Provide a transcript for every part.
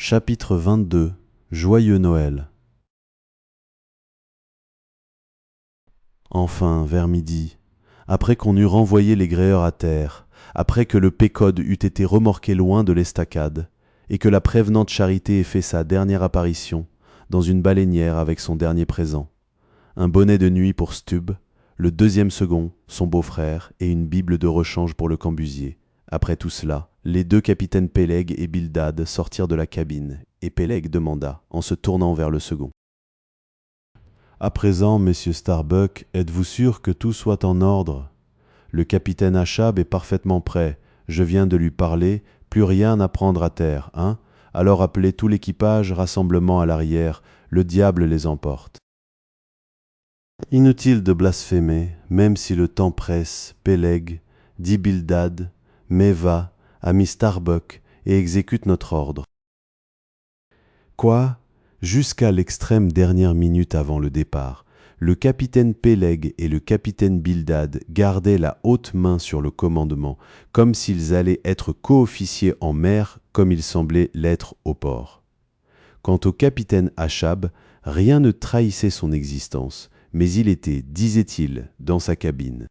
Chapitre 22. Joyeux Noël. Enfin, vers midi, après qu'on eut renvoyé les gréeurs à terre, après que le pécode eût été remorqué loin de l'estacade, et que la prévenante Charité ait fait sa dernière apparition dans une baleinière avec son dernier présent, un bonnet de nuit pour Stub, le deuxième second, son beau-frère, et une bible de rechange pour le cambusier. Après tout cela, les deux capitaines Peleg et Bildad sortirent de la cabine, et Peleg demanda, en se tournant vers le second. « À présent, messieurs Starbuck, êtes-vous sûrs que tout soit en ordre ? Le capitaine Achab est parfaitement prêt. Je viens de lui parler, plus rien à prendre à terre, hein ? Alors appelez tout l'équipage, rassemblement à l'arrière, le diable les emporte. » Inutile de blasphémer, même si le temps presse, Peleg, dit Bildad, mais va, ami Starbuck, et exécute notre ordre. Quoi ? Jusqu'à l'extrême dernière minute avant le départ, le capitaine Peleg et le capitaine Bildad gardaient la haute main sur le commandement, comme s'ils allaient être co-officiers en mer, comme ils semblaient l'être au port. Quant au capitaine Achab, rien ne trahissait son existence, mais il était, disait-il, dans sa cabine.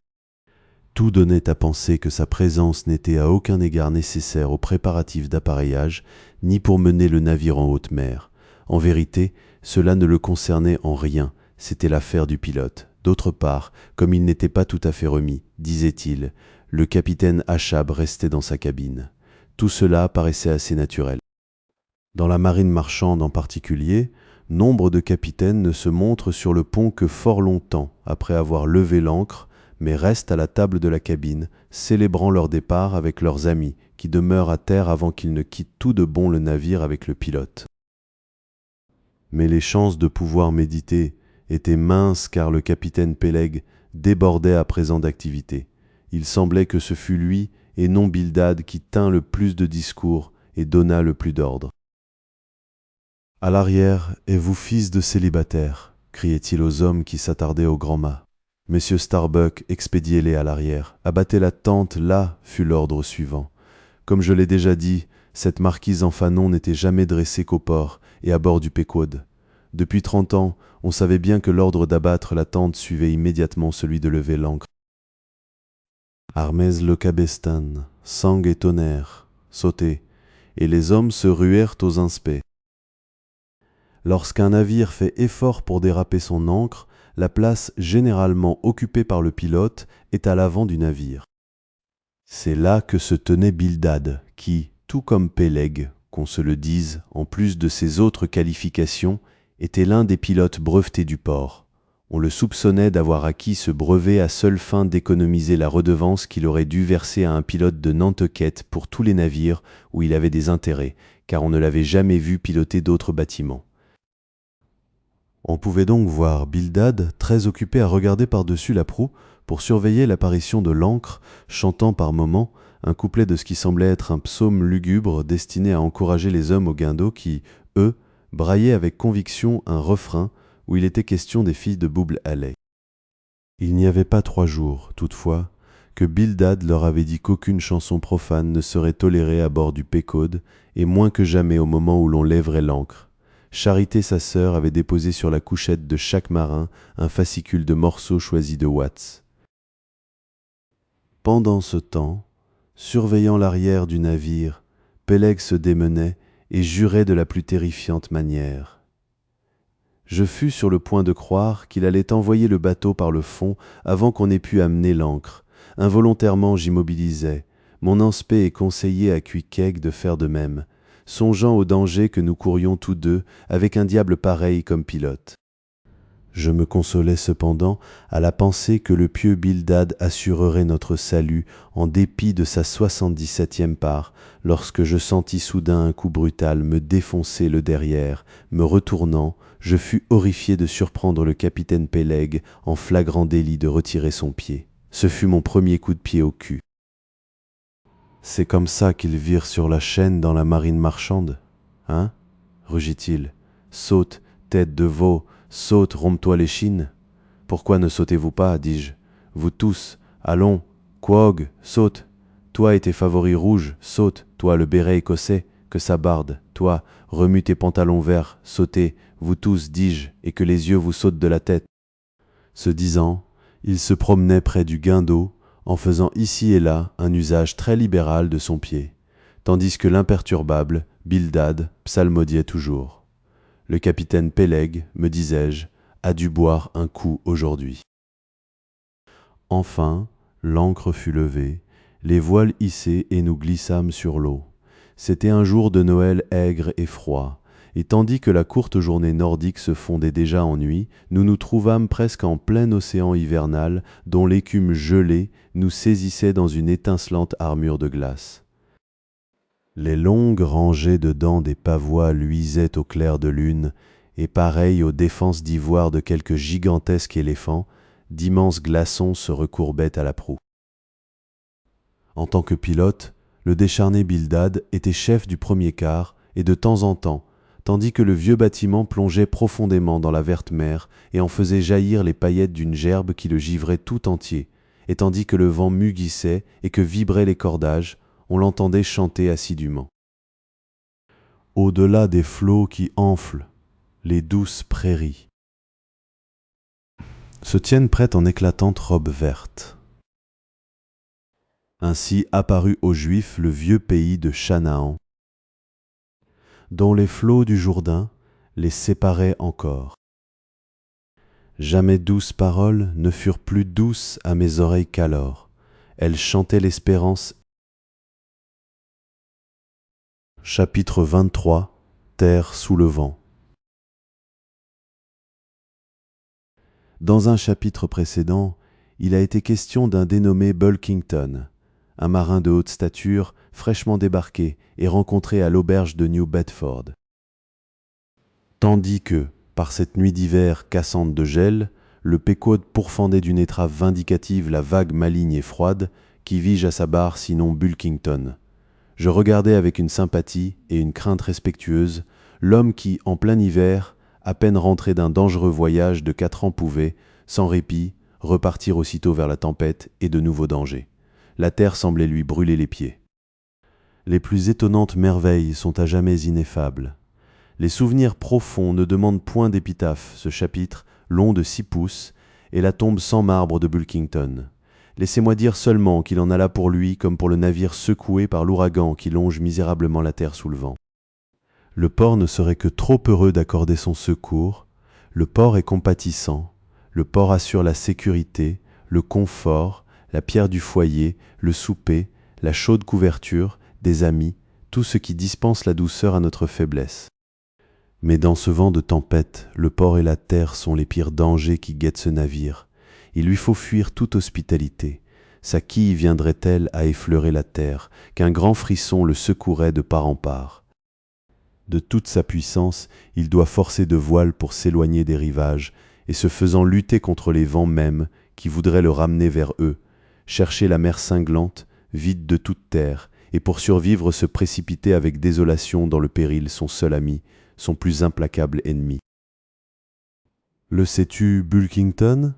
Tout donnait à penser que sa présence n'était à aucun égard nécessaire aux préparatifs d'appareillage, ni pour mener le navire en haute mer. En vérité, cela ne le concernait en rien, c'était l'affaire du pilote. D'autre part, comme il n'était pas tout à fait remis, disait-il, le capitaine Achab restait dans sa cabine. Tout cela paraissait assez naturel. Dans la marine marchande en particulier, nombre de capitaines ne se montrent sur le pont que fort longtemps après avoir levé l'ancre, mais restent à la table de la cabine, célébrant leur départ avec leurs amis, qui demeurent à terre avant qu'ils ne quittent tout de bon le navire avec le pilote. Mais les chances de pouvoir méditer étaient minces car le capitaine Peleg débordait à présent d'activité. Il semblait que ce fût lui et non Bildad qui tint le plus de discours et donna le plus d'ordre. « À l'arrière, et vous fils de célibataires !» criait-il aux hommes qui s'attardaient au grand mât. « Messieurs Starbuck, expédiez-les à l'arrière. Abattez la tente là » fut l'ordre suivant. Comme je l'ai déjà dit, cette marquise en fanon n'était jamais dressée qu'au port et à bord du Péquod. Depuis 30 ans, on savait bien que l'ordre d'abattre la tente suivait immédiatement celui de lever l'ancre. Armez le cabestan, sang et tonnerre, sautez, et les hommes se ruèrent aux inspects. Lorsqu'un navire fait effort pour déraper son ancre, la place généralement occupée par le pilote est à l'avant du navire. C'est là que se tenait Bildad, qui, tout comme Peleg, qu'on se le dise, en plus de ses autres qualifications, était l'un des pilotes brevetés du port. On le soupçonnait d'avoir acquis ce brevet à seule fin d'économiser la redevance qu'il aurait dû verser à un pilote de Nantucket pour tous les navires où il avait des intérêts, car on ne l'avait jamais vu piloter d'autres bâtiments. On pouvait donc voir Bildad très occupé à regarder par-dessus la proue pour surveiller l'apparition de l'ancre, chantant par moments un couplet de ce qui semblait être un psaume lugubre destiné à encourager les hommes au guindeau qui, eux, braillaient avec conviction un refrain où il était question des filles de Bouble Alley. Il n'y avait pas 3 jours, toutefois, que Bildad leur avait dit qu'aucune chanson profane ne serait tolérée à bord du Péquod, et moins que jamais au moment où l'on lèverait l'ancre. Charité, sa sœur, avait déposé sur la couchette de chaque marin un fascicule de morceaux choisis de Watts. Pendant ce temps, surveillant l'arrière du navire, Peleg se démenait et jurait de la plus terrifiante manière. Je fus sur le point de croire qu'il allait envoyer le bateau par le fond avant qu'on ait pu amener l'ancre. Involontairement, j'immobilisais. Mon anspect et conseillé à Queequeg de faire de même, songeant au danger que nous courions tous deux avec un diable pareil comme pilote. Je me consolais cependant à la pensée que le pieux Bildad assurerait notre salut en dépit de sa 77e part, lorsque je sentis soudain un coup brutal me défoncer le derrière. Me retournant, je fus horrifié de surprendre le capitaine Peleg en flagrant délit de retirer son pied. Ce fut mon premier coup de pied au cul. C'est comme ça qu'ils virent sur la chaîne dans la marine marchande, hein ? Rugit-il. Saute, tête de veau, saute, romps-toi l'échine. Pourquoi ne sautez-vous pas, dis-je. Vous tous, allons, Quogue, saute. Toi et tes favoris rouges, saute, toi le béret écossais, que ça barde, toi, remue tes pantalons verts, sautez, vous tous, dis-je, et que les yeux vous sautent de la tête. Ce disant, il se promenait près du guindeau, en faisant ici et là un usage très libéral de son pied, tandis que l'imperturbable Bildad psalmodiait toujours. Le capitaine Péleg, me disais-je, a dû boire un coup aujourd'hui. Enfin, l'ancre fut levée, les voiles hissés et nous glissâmes sur l'eau. C'était un jour de Noël aigre et froid, et tandis que la courte journée nordique se fondait déjà en nuit, nous nous trouvâmes presque en plein océan hivernal dont l'écume gelée nous saisissait dans une étincelante armure de glace. Les longues rangées de dents des pavois luisaient au clair de lune, et pareilles aux défenses d'ivoire de quelque gigantesque éléphant, d'immenses glaçons se recourbaient à la proue. En tant que pilote, le décharné Bildad était chef du premier quart, et de temps en temps, tandis que le vieux bâtiment plongeait profondément dans la verte mer et en faisait jaillir les paillettes d'une gerbe qui le givrait tout entier, et tandis que le vent mugissait et que vibraient les cordages, on l'entendait chanter assidûment. Au-delà des flots qui enflent, les douces prairies se tiennent prêtes en éclatantes robes vertes. Ainsi apparut aux Juifs le vieux pays de Chanaan, dont les flots du Jourdain les séparaient encore. Jamais douces paroles ne furent plus douces à mes oreilles qu'alors. Elles chantaient l'espérance. Chapitre 23. Terre sous le vent. Dans un chapitre précédent, il a été question d'un dénommé Bulkington, un marin de haute stature, fraîchement débarqué et rencontré à l'auberge de New Bedford. Tandis que, par cette nuit d'hiver cassante de gel, le Péquod pourfendait d'une étrave vindicative la vague maligne et froide qui vige à sa barre sinon Bulkington. Je regardais avec une sympathie et une crainte respectueuse l'homme qui, en plein hiver, à peine rentré d'un dangereux voyage de 4 ans pouvait, sans répit, repartir aussitôt vers la tempête et de nouveaux dangers. La terre semblait lui brûler les pieds. Les plus étonnantes merveilles sont à jamais ineffables. Les souvenirs profonds ne demandent point d'épitaphe, ce chapitre, long de 6 pouces, et la tombe sans marbre de Bulkington. Laissez-moi dire seulement qu'il en alla pour lui comme pour le navire secoué par l'ouragan qui longe misérablement la terre sous le vent. Le port ne serait que trop heureux d'accorder son secours, le port est compatissant, le port assure la sécurité, le confort, la pierre du foyer, le souper, la chaude couverture, des amis, tout ce qui dispense la douceur à notre faiblesse. Mais dans ce vent de tempête, le port et la terre sont les pires dangers qui guettent ce navire. Il lui faut fuir toute hospitalité. Sa quille viendrait-elle à effleurer la terre, qu'un grand frisson le secouerait de part en part. De toute sa puissance, il doit forcer de voile pour s'éloigner des rivages, et ce faisant lutter contre les vents mêmes qui voudraient le ramener vers eux, chercher la mer cinglante, vide de toute terre, et pour survivre se précipiter avec désolation dans le péril son seul ami, son plus implacable ennemi. Le sais-tu, Bulkington ?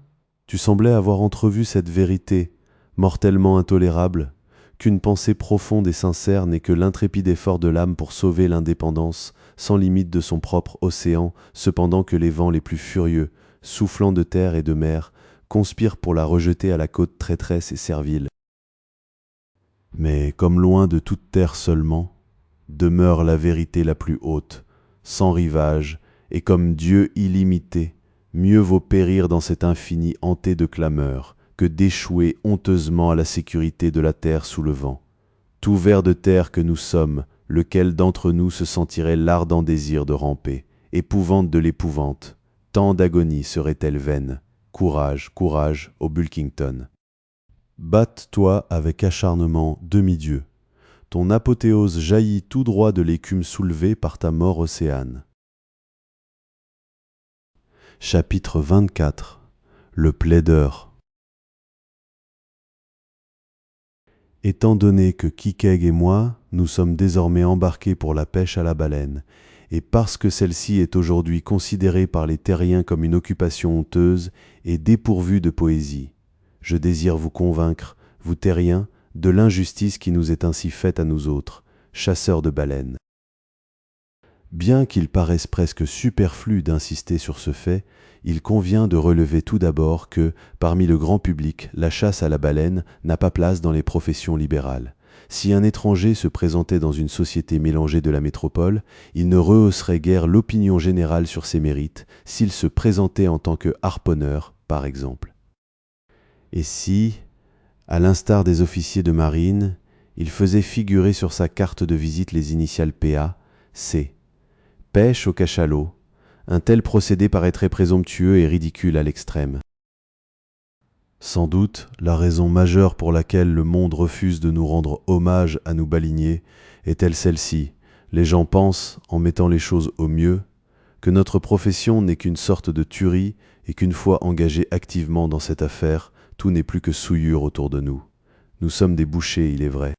Tu semblais avoir entrevu cette vérité, mortellement intolérable, qu'une pensée profonde et sincère n'est que l'intrépide effort de l'âme pour sauver l'indépendance, sans limite de son propre océan, cependant que les vents les plus furieux, soufflant de terre et de mer, conspirent pour la rejeter à la côte traîtresse et servile. Mais comme loin de toute terre seulement, demeure la vérité la plus haute, sans rivage, et comme Dieu illimité, mieux vaut périr dans cet infini hanté de clameurs que d'échouer honteusement à la sécurité de la terre sous le vent. Tout ver de terre que nous sommes, lequel d'entre nous se sentirait l'ardent désir de ramper, épouvante de l'épouvante, tant d'agonie serait-elle vaine. Courage, courage, au Bulkington. Batte-toi avec acharnement, demi-dieu. Ton apothéose jaillit tout droit de l'écume soulevée par ta mort océane. Chapitre 24. Le plaideur. Étant donné que Kikeg et moi, nous sommes désormais embarqués pour la pêche à la baleine, et parce que celle-ci est aujourd'hui considérée par les terriens comme une occupation honteuse et dépourvue de poésie, je désire vous convaincre, vous terriens, de l'injustice qui nous est ainsi faite à nous autres, chasseurs de baleines. Bien qu'il paraisse presque superflu d'insister sur ce fait, il convient de relever tout d'abord que, parmi le grand public, la chasse à la baleine n'a pas place dans les professions libérales. Si un étranger se présentait dans une société mélangée de la métropole, il ne rehausserait guère l'opinion générale sur ses mérites s'il se présentait en tant que harponneur, par exemple. Et si, à l'instar des officiers de marine, il faisait figurer sur sa carte de visite les initiales PA, C. Pêche au cachalot, un tel procédé paraîtrait présomptueux et ridicule à l'extrême. Sans doute, la raison majeure pour laquelle le monde refuse de nous rendre hommage à nos baleiniers est-elle celle-ci. Les gens pensent, en mettant les choses au mieux, que notre profession n'est qu'une sorte de tuerie et qu'une fois engagés activement dans cette affaire, tout n'est plus que souillure autour de nous. Nous sommes des bouchers, il est vrai.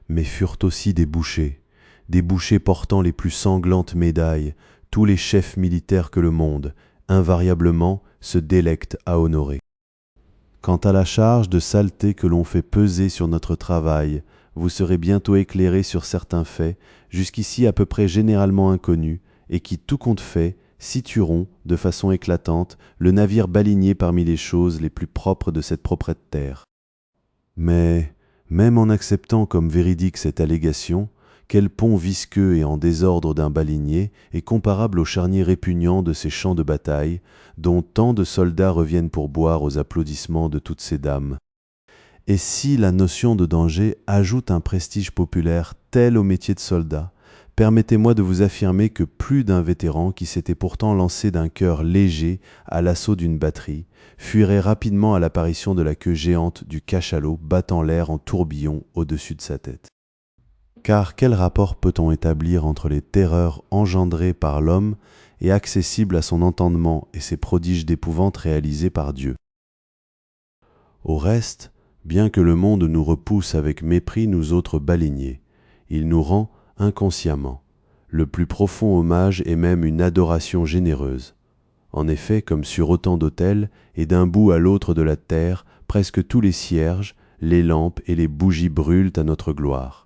Mais furent aussi des bouchers portant les plus sanglantes médailles, tous les chefs militaires que le monde, invariablement, se délecte à honorer. Quant à la charge de saleté que l'on fait peser sur notre travail, vous serez bientôt éclairé sur certains faits, jusqu'ici à peu près généralement inconnus, et qui, tout compte fait, situeront, de façon éclatante, le navire baleinier parmi les choses les plus propres de cette proprette terre. Mais, même en acceptant comme véridique cette allégation, quel pont visqueux et en désordre d'un baleinier est comparable au charnier répugnant de ces champs de bataille, dont tant de soldats reviennent pour boire aux applaudissements de toutes ces dames. Et si la notion de danger ajoute un prestige populaire tel au métier de soldat, permettez-moi de vous affirmer que plus d'un vétéran qui s'était pourtant lancé d'un cœur léger à l'assaut d'une batterie, fuirait rapidement à l'apparition de la queue géante du cachalot battant l'air en tourbillon au-dessus de sa tête. Car quel rapport peut-on établir entre les terreurs engendrées par l'homme et accessibles à son entendement et ces prodiges d'épouvante réalisés par Dieu? Au reste, bien que le monde nous repousse avec mépris nous autres baleiniers, il nous rend inconsciemment le plus profond hommage et même une adoration généreuse. En effet, comme sur autant d'autels, et d'un bout à l'autre de la terre, presque tous les cierges, les lampes et les bougies brûlent à notre gloire.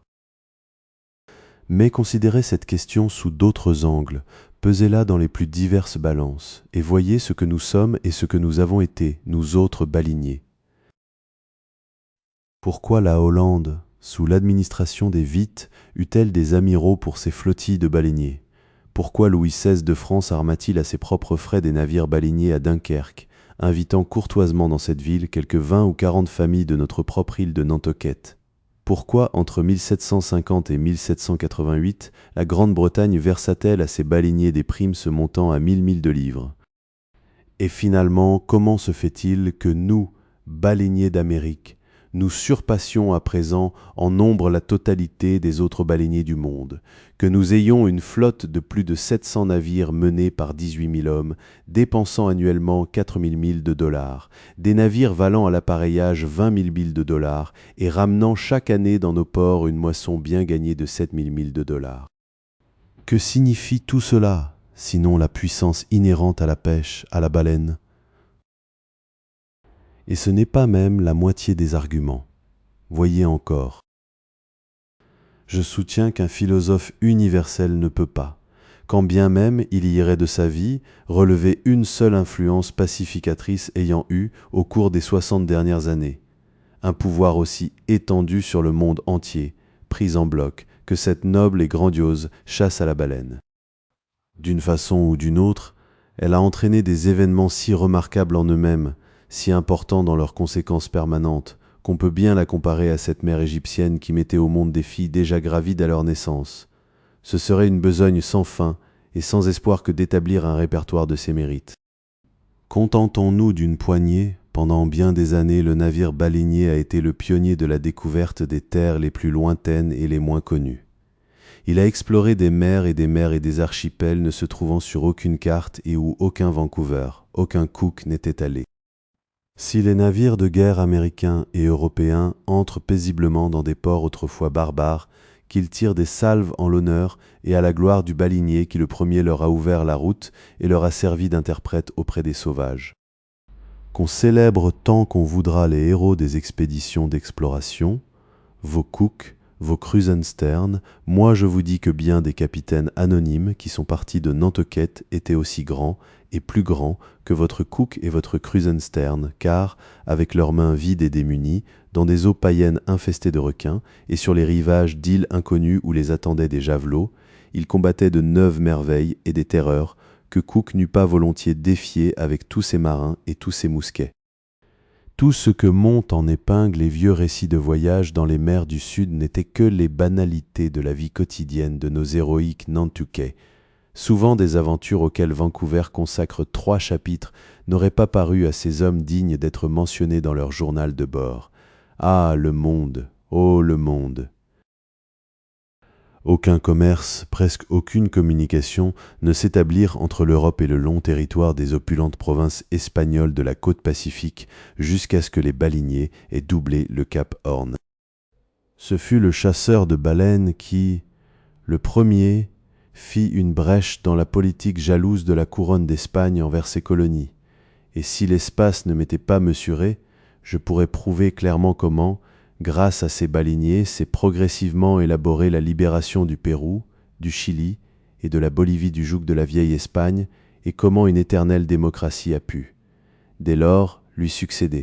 Mais considérez cette question sous d'autres angles, pesez-la dans les plus diverses balances, et voyez ce que nous sommes et ce que nous avons été, nous autres baleiniers. Pourquoi la Hollande, sous l'administration des Witt, eut-elle des amiraux pour ses flottilles de baleiniers? Pourquoi Louis XVI de France arma-t-il à ses propres frais des navires baleiniers à Dunkerque, invitant courtoisement dans cette ville quelques 20 ou 40 familles de notre propre île de Nantucket? Pourquoi, entre 1750 et 1788, la Grande-Bretagne versa-t-elle à ses baleiniers des primes se montant à 1000 de livres? Et finalement, comment se fait-il que nous, baleiniers d'Amérique, nous surpassions à présent en nombre la totalité des autres baleiniers du monde, que nous ayons une flotte de plus de 700 navires menés par 18 000 hommes, dépensant annuellement 4 000 milles de dollars, des navires valant à l'appareillage 20 000 milles de dollars et ramenant chaque année dans nos ports une moisson bien gagnée de 7 000 milles de dollars. Que signifie tout cela, sinon la puissance inhérente à la pêche, à la baleine ? Et ce n'est pas même la moitié des arguments. Voyez encore. Je soutiens qu'un philosophe universel ne peut pas, quand bien même il y irait de sa vie, relever une seule influence pacificatrice ayant eu, au cours des 60 dernières années, un pouvoir aussi étendu sur le monde entier, pris en bloc, que cette noble et grandiose chasse à la baleine. D'une façon ou d'une autre, elle a entraîné des événements si remarquables en eux-mêmes, si importants dans leurs conséquences permanentes, qu'on peut bien la comparer à cette mère égyptienne qui mettait au monde des filles déjà gravides à leur naissance. Ce serait une besogne sans fin et sans espoir que d'établir un répertoire de ses mérites. Contentons-nous d'une poignée. Pendant bien des années, le navire baleinier a été le pionnier de la découverte des terres les plus lointaines et les moins connues. Il a exploré des mers et des archipels ne se trouvant sur aucune carte et où aucun Vancouver, aucun Cook n'était allé. Si les navires de guerre américains et européens entrent paisiblement dans des ports autrefois barbares, qu'ils tirent des salves en l'honneur et à la gloire du baleinier qui le premier leur a ouvert la route et leur a servi d'interprète auprès des sauvages. Qu'on célèbre tant qu'on voudra les héros des expéditions d'exploration, vos Cook, vos Krusenstern, moi je vous dis que bien des capitaines anonymes qui sont partis de Nantucket étaient aussi grands et plus grands que votre Cook et votre Krusenstern, car, avec leurs mains vides et démunies, dans des eaux païennes infestées de requins, et sur les rivages d'îles inconnues où les attendaient des javelots, ils combattaient de neuves merveilles et des terreurs que Cook n'eût pas volontiers défiées avec tous ses marins et tous ses mousquets. Tout ce que montent en épingle les vieux récits de voyage dans les mers du Sud n'étaient que les banalités de la vie quotidienne de nos héroïques Nantuckets. Souvent des aventures auxquelles Vancouver consacre 3 chapitres n'auraient pas paru à ces hommes dignes d'être mentionnés dans leur journal de bord. Ah, le monde, oh le monde! Aucun commerce, presque aucune communication ne s'établirent entre l'Europe et le long territoire des opulentes provinces espagnoles de la côte pacifique jusqu'à ce que les baleiniers aient doublé le cap Horn. Ce fut le chasseur de baleines qui, le premier, fit une brèche dans la politique jalouse de la couronne d'Espagne envers ses colonies. Et si l'espace ne m'était pas mesuré, je pourrais prouver clairement comment, grâce à ces baleiniers, s'est progressivement élaborée la libération du Pérou, du Chili et de la Bolivie du joug de la vieille Espagne, et comment une éternelle démocratie a pu, dès lors, lui succéder.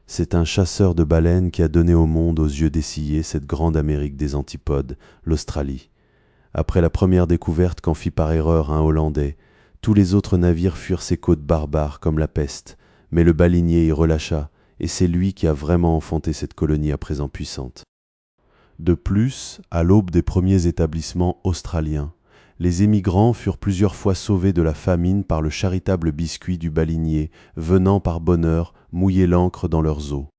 C'est un chasseur de baleines qui a donné au monde aux yeux dessillés cette grande Amérique des antipodes, l'Australie. Après la première découverte qu'en fit par erreur un Hollandais, tous les autres navires furent ces côtes barbares comme la peste, mais le baleinier y relâcha, et c'est lui qui a vraiment enfanté cette colonie à présent puissante. De plus, à l'aube des premiers établissements australiens, les émigrants furent plusieurs fois sauvés de la famine par le charitable biscuit du baleinier, venant par bonheur mouiller l'ancre dans leurs eaux.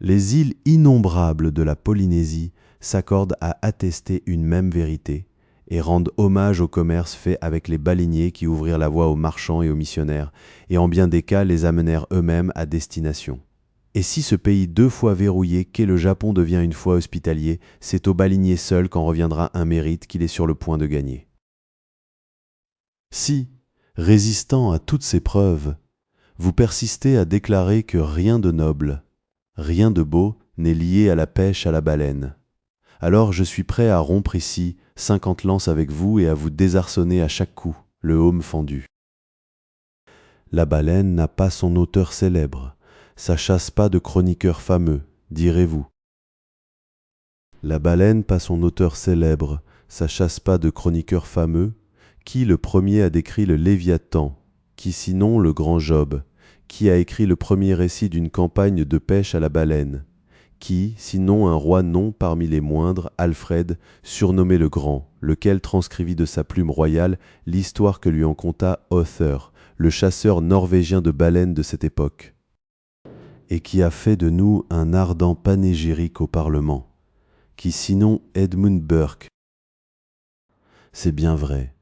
Les îles innombrables de la Polynésie s'accordent à attester une même vérité et rendent hommage au commerce fait avec les baleiniers qui ouvrirent la voie aux marchands et aux missionnaires, et en bien des cas les amenèrent eux-mêmes à destination. Et si ce pays 2 fois verrouillé qu'est le Japon devient une fois hospitalier, c'est au baleinier seul qu'en reviendra un mérite qu'il est sur le point de gagner. Si, résistant à toutes ces preuves, vous persistez à déclarer que rien de noble, rien de beau n'est lié à la pêche à la baleine, alors je suis prêt à rompre ici 50 lances avec vous et à vous désarçonner à chaque coup, le haume fendu. La baleine n'a pas son auteur célèbre, sa chasse pas de chroniqueur fameux, direz-vous. La baleine pas son auteur célèbre, sa chasse pas de chroniqueur fameux, qui le premier a décrit le Léviathan, qui sinon le grand Job, qui a écrit le premier récit d'une campagne de pêche à la baleine, qui, sinon un roi non parmi les moindres, Alfred, surnommé le Grand, lequel transcrivit de sa plume royale l'histoire que lui en conta Other, le chasseur norvégien de baleines de cette époque, et qui a fait de nous un ardent panégyrique au Parlement, qui sinon Edmund Burke. C'est bien vrai,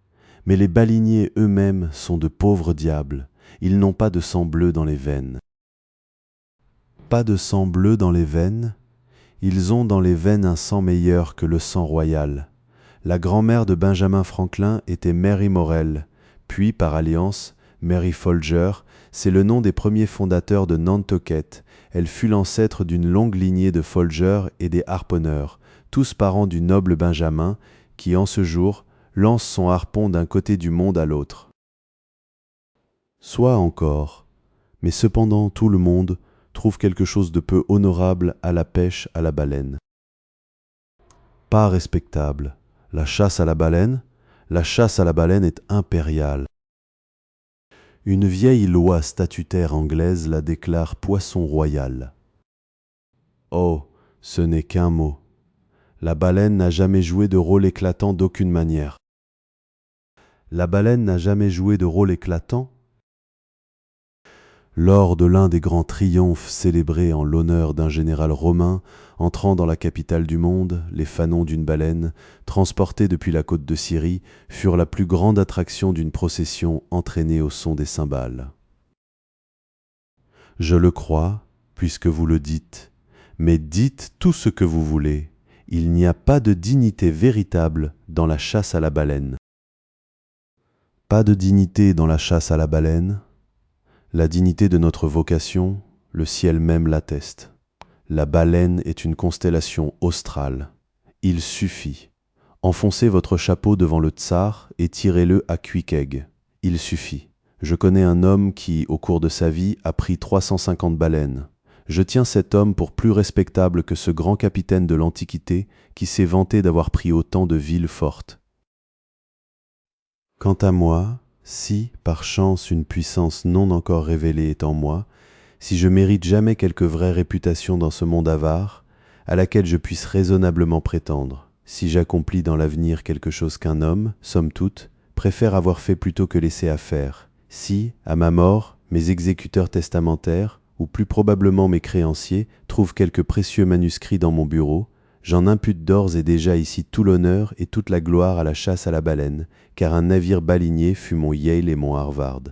mais les baleiniers eux-mêmes sont de pauvres diables, ils n'ont pas de sang bleu dans les veines. Pas de sang bleu dans les veines, ils ont dans les veines un sang meilleur que le sang royal. La grand-mère de Benjamin Franklin était Mary Morrell, puis par alliance, Mary Folger, c'est le nom des premiers fondateurs de Nantucket. Elle fut l'ancêtre d'une longue lignée de Folger et des harponneurs, tous parents du noble Benjamin, qui en ce jour lance son harpon d'un côté du monde à l'autre. Soit encore, mais cependant tout le monde trouve quelque chose de peu honorable à la pêche à la baleine. Pas respectable. La chasse à la baleine est impériale. Une vieille loi statutaire anglaise la déclare poisson royal. Oh, ce n'est qu'un mot. La baleine n'a jamais joué de rôle éclatant d'aucune manière. La baleine n'a jamais joué de rôle éclatant lors de l'un des grands triomphes célébrés en l'honneur d'un général romain entrant dans la capitale du monde, les fanons d'une baleine, transportés depuis la côte de Syrie, furent la plus grande attraction d'une procession entraînée au son des cymbales. Je le crois, puisque vous le dites, mais dites tout ce que vous voulez, il n'y a pas de dignité véritable dans la chasse à la baleine. Pas de dignité dans la chasse à la baleine. La dignité de notre vocation, le ciel même l'atteste. La baleine est une constellation australe. Il suffit. Enfoncez votre chapeau devant le tsar et tirez-le à quick-egg. Il suffit. Je connais un homme qui, au cours de sa vie, a pris 350 baleines. Je tiens cet homme pour plus respectable que ce grand capitaine de l'Antiquité qui s'est vanté d'avoir pris autant de villes fortes. Quant à moi, si, par chance, une puissance non encore révélée est en moi, si je mérite jamais quelque vraie réputation dans ce monde avare, à laquelle je puisse raisonnablement prétendre, si j'accomplis dans l'avenir quelque chose qu'un homme, somme toute, préfère avoir fait plutôt que laisser à faire, si, à ma mort, mes exécuteurs testamentaires, ou plus probablement mes créanciers, trouvent quelques précieux manuscrits dans mon bureau, j'en impute d'ores et déjà ici tout l'honneur et toute la gloire à la chasse à la baleine, car un navire baleinier fut mon Yale et mon Harvard.